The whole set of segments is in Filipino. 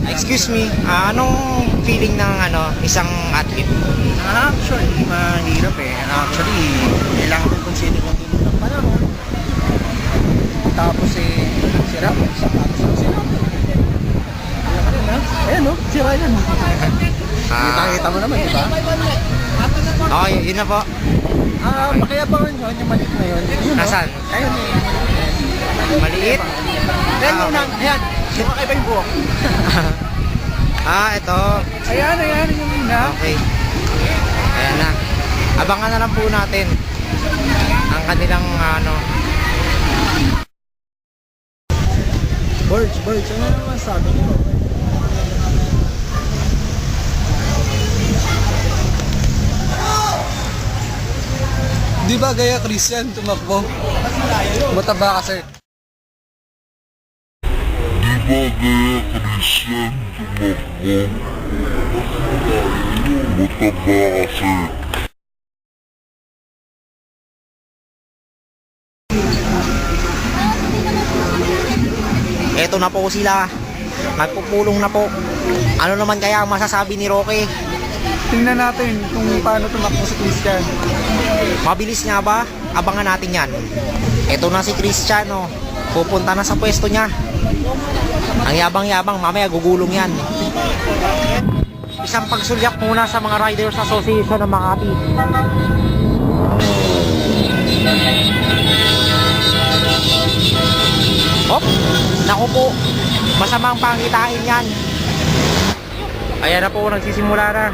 Excuse me, anong feeling ng isang athlete? Actually, mahirap eh. Actually, kailangan kong consider kung din ng panahon. Tapos sira ko. Sapatos ang sira. Ayan ka rin ha? Ayan no, sira yan. Kita mo naman, di ba? Okay, yun na po. Pakiabangan yun, yung maliit na yun. Nasaan? Ayun Maliit? Ayan yun lang, ayan. Makaiba yung buhok. Ito. Ayan, yung ina. Okay. Ayan na. Abangan na lang po natin ang kanilang Birds, ano naman sabi nyo? Di ba gaya Christian tumakbo? Mataba ka sir. Di ba gaya Christian tumakbo? Mataba kasi. Eto na po sila. Nagpupulong na po. Ano naman kaya ang masasabi ni Roque? Tingnan natin kung paano tumakbo si Christian. Mabilis nga ba? Abangan natin yan. Eto na si Christian, oh. Pupunta na sa pwesto niya. Ang yabang-yabang, mamaya gugulong yan. Isang pagsulyak muna sa mga Riders Association ng Makati. Hop! Naku po, masamang pangitain yan. Ayan na po, nagsisimula na.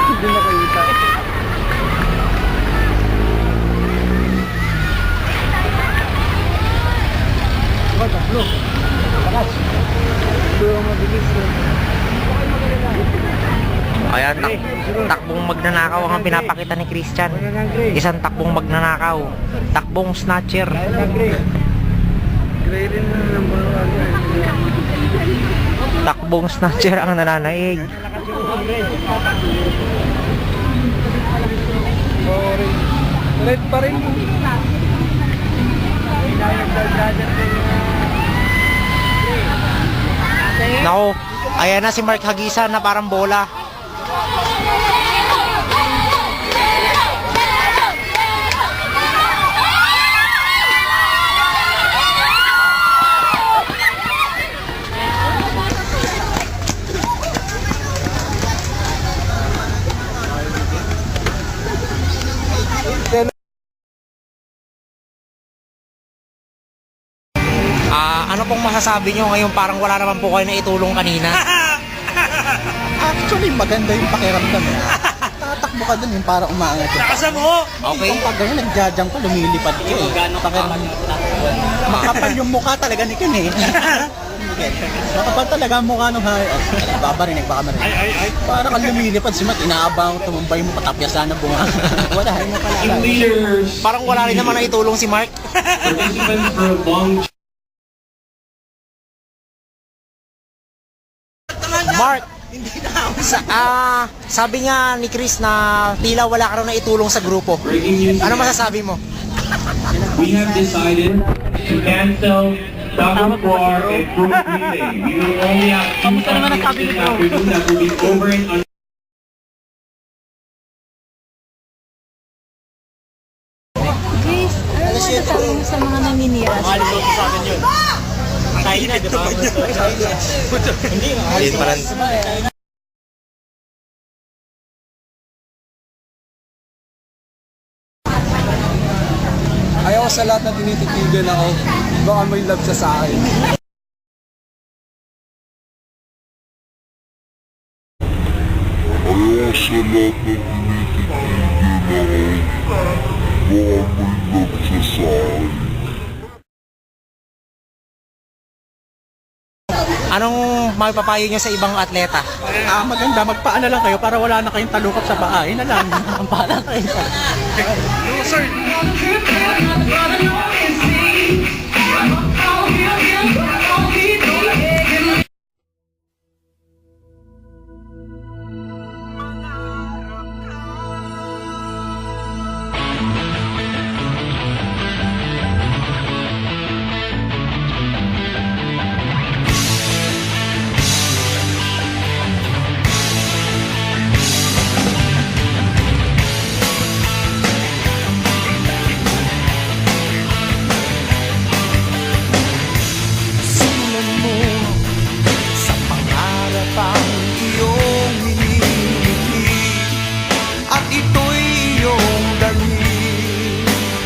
Hindi nakita. Tatlo. Takas. Doon mabilis. Ayan, takbong magnanakaw ang pinapakita ni Christian. Isang takbong magnanakaw. Takbong snatcher. Gray rin na naman. Takbong snatcher ang nananaig. Red pa rin. Nako, ayan na si Mark Hagisan na parang bola. Ano pong masasabi nyo ngayon parang wala naman po kayo na itulong kanina? Actually, maganda yung pakiramdam eh. Tatakbo ka dun yung parang umaangat yun. Nakasa mo! Okay. Kung pag ganyan, nagjajang ka, lumilipad ka eh. Makapal yung mukha talaga ni Ken eh. Makapal talaga ang mukha nung hari. Babarinig, baka marinig. Parang kang lumilipad si Matt, inaabang, tumambay mo, patapyasan na bunga. Wala, hindi mo pala. Parang wala rin naman na itulong si Mark. Mark, sabi nga ni Chris na tila wala ka rin na itulong sa grupo. Ano masasabi mo? We have decided to cancel Southern War and Group Relay. We will only have two competitions this afternoon that will be over and under. Chris, ano masasabi mo sa mga naninira? Ayaw ko sa lahat na tinititigan ako. Baka may love siya sa akin. Ayaw sa lahat na tinititigan ako. Baka may love siya sa akin. Anong mapapayo niyo sa ibang atleta? Maganda, magpaano lang kayo para wala na kayong talukap sa bahay na lang. Ang pala kayo.